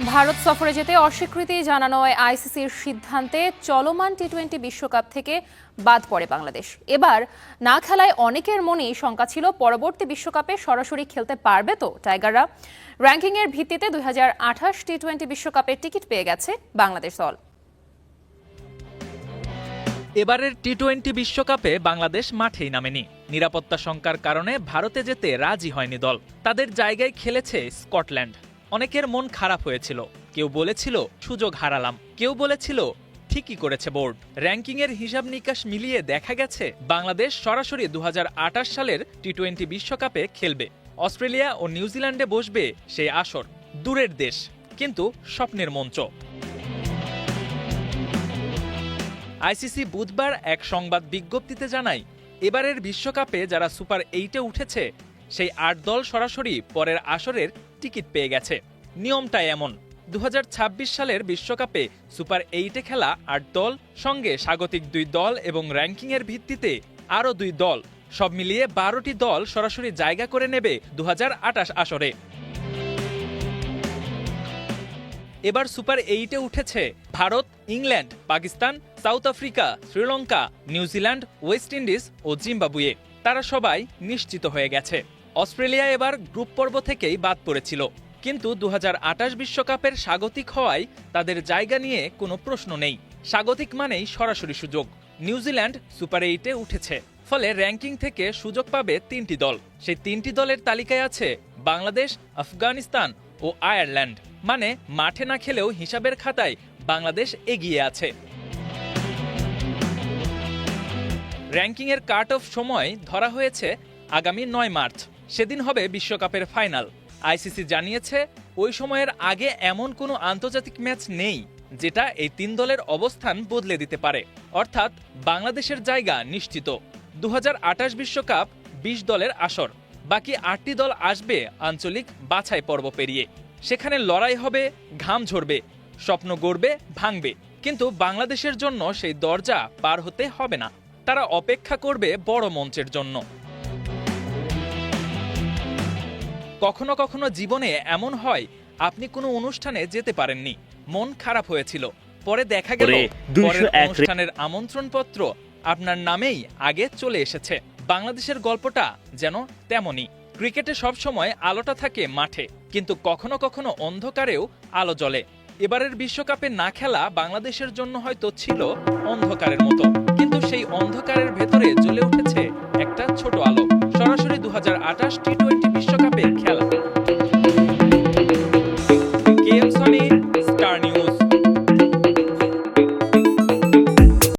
ভারত সফরে যেতে অস্বীকৃতি জানানোয় আইসিসির সিদ্ধান্তে চলমান টি-20 বিশ্বকাপ থেকে বাদ পড়ে বাংলাদেশ। এবার না খেলায় অনেকের মনেই শঙ্কা ছিল পরবর্তী বিশ্বকাপে সরাসরি খেলতে পারবে তো টাইগাররা। র্যাঙ্কিংয়ের ভিত্তিতে 2028 টি-20 বিশ্বকাপের টিকিট পেয়ে গেছে বাংলাদেশ দল। এবারের টি-20 বিশ্বকাপে বাংলাদেশ মাঠেই নামেনি। নিরাপত্তা শঙ্কার কারণে ভারতে যেতে রাজি হয়নি দল। তাদের জায়গায় খেলেছে স্কটল্যান্ড। অনেকের মন খারাপ হয়েছিল, কেউ বলেছিল সুযোগ হারালাম, কেউ বলেছিল ঠিকই করেছে বোর্ড। র্যাঙ্কিংয়ের হিসাব নিকাশ মিলিয়ে দেখা গেছে বাংলাদেশ সরাসরি 2028 সালের টি-20 বিশ্বকাপে খেলবে। অস্ট্রেলিয়া ও নিউজিল্যান্ডে বসবে সেই আসর। দূরের দেশ, কিন্তু স্বপ্নের মঞ্চ। আইসিসি বুধবার এক সংবাদ বিজ্ঞপ্তিতে জানায়, এবারের বিশ্বকাপে যারা সুপার 8-এ উঠেছে সেই 8 দল সরাসরি পরের আসরের টিকিট পেয়ে গেছে। নিয়মটা এমন, 2026 সালের বিশ্বকাপে সুপার 8-এ খেলা 8 দল, সঙ্গে স্বাগতিক 2 দল এবং র্যাঙ্কিংয়ের ভিত্তিতে আরও 2 দল, সব মিলিয়ে 12টি দল সরাসরি জায়গা করে নেবে 2028 আসরে। এবার সুপার 8-এ উঠেছে Bharat, England, Pakistan, South Africa, Sri Lanka, New Zealand, West Indies ও জিম্বাবুয়ে। তারা সবাই নিশ্চিত হয়ে গেছে। অস্ট্রেলিয়া এবার গ্রুপ পর্ব থেকেই বাদ পড়েছিল, কিন্তু 2028 বিশ্বকাপের স্বাগতিক হওয়ায় তাদের জায়গা নিয়ে কোনো প্রশ্ন নেই। স্বাগতিক মানেই সরাসরি সুযোগ। নিউজিল্যান্ড সুপার 8-এ উঠেছে, ফলে র্যাঙ্কিং থেকে সুযোগ পাবে 3টি দল। সেই 3টি দলের তালিকায় আছে বাংলাদেশ, আফগানিস্তান ও আয়ারল্যান্ড। মানে মাঠে না খেলেও হিসাবের খাতায় বাংলাদেশ এগিয়ে আছে। র্যাঙ্কিংয়ের কাট অফ সময় ধরা হয়েছে আগামী 9 মার্চ। সেদিন হবে বিশ্বকাপের ফাইনাল। আইসিসি জানিয়েছে, ওই সময়ের আগে এমন কোনো আন্তর্জাতিক ম্যাচ নেই যেটা এই 3 দলের অবস্থান বদলে দিতে পারে। অর্থাৎ বাংলাদেশের জায়গা নিশ্চিত। 2028 বিশ্বকাপ 20 দলের আসর। বাকি 8টি দল আসবে আঞ্চলিক বাছাই পর্ব পেরিয়ে। সেখানে লড়াই হবে, ঘাম ঝরবে, স্বপ্ন গড়বে, ভাঙবে। কিন্তু বাংলাদেশের জন্য সেই দরজা পার হতে হবে না। তারা অপেক্ষা করবে বড় মঞ্চের জন্য। কখনো কখনো জীবনে এমন হয়, আপনি কোনো অনুষ্ঠানে যেতে পারেননি, মন খারাপ হয়েছিল, পরে দেখা গেল পরের অনুষ্ঠানের আমন্ত্রণপত্র আপনার নামেই আগে চলে এসেছে। বাংলাদেশের গল্পটা যেন তেমনই। ক্রিকেটে সবসময় আলোটা থাকে মাঠে, কিন্তু কখনো কখনো অন্ধকারেও আলো জ্বলে। এবারের বিশ্বকাপে না খেলা বাংলাদেশের জন্য হয়তো ছিল অন্ধকারের মতো, কিন্তু সেই অন্ধকারের ভেতরে জ্বলে উঠেছে একটা ছোট আলো। সরাসরি 2028 টি-20 বিশ্বকাপে খেলা।